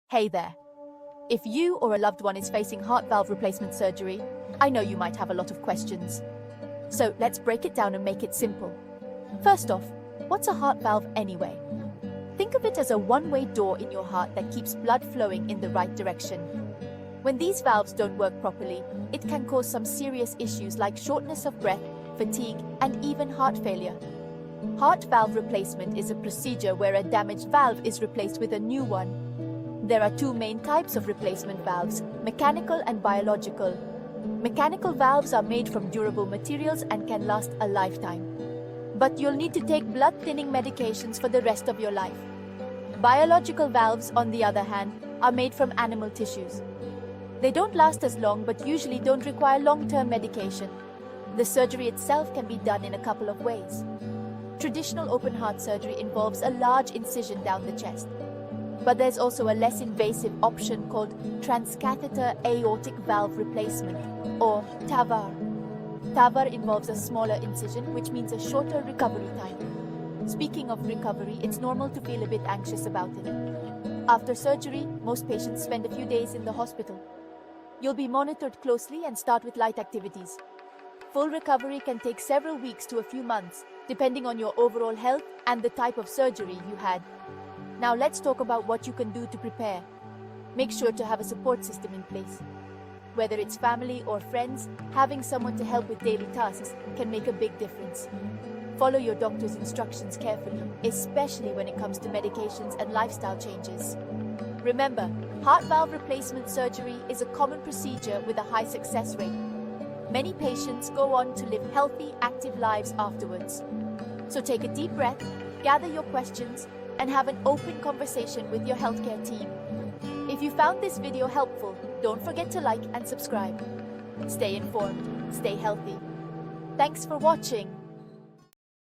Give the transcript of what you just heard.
Hey there. If you or a loved one is facing heart valve replacement surgery, I know you might have a lot of questions. So let's break it down and make it simple. First off, what's a heart valve anyway? Think of it as a one-way door in your heart that keeps blood flowing in the right direction. When these valves don't work properly, it can cause some serious issues like shortness of breath, fatigue, and even heart failure. Heart valve replacement is a procedure where a damaged valve is replaced with a new one. There are two main types of replacement valves, mechanical and biological. Mechanical valves are made from durable materials and can last a lifetime. But you'll need to take blood-thinning medications for the rest of your life. Biological valves, on the other hand, are made from animal tissues. They don't last as long but usually don't require long-term medication. The surgery itself can be done in a couple of ways. Traditional open-heart surgery involves a large incision down the chest. But there's also a less invasive option called transcatheter aortic valve replacement, or TAVR. TAVR involves a smaller incision, which means a shorter recovery time. Speaking of recovery, it's normal to feel a bit anxious about it. After surgery, most patients spend a few days in the hospital. You'll be monitored closely and start with light activities. Full recovery can take several weeks to a few months, depending on your overall health and the type of surgery you had. Now let's talk about what you can do to prepare. Make sure to have a support system in place. Whether it's family or friends, having someone to help with daily tasks can make a big difference. Follow your doctor's instructions carefully, especially when it comes to medications and lifestyle changes. Remember, heart valve replacement surgery is a common procedure with a high success rate. Many patients go on to live healthy, active lives afterwards. So take a deep breath, gather your questions, and have an open conversation with your healthcare team. If you found this video helpful, don't forget to like and subscribe. Stay informed, stay healthy. Thanks for watching.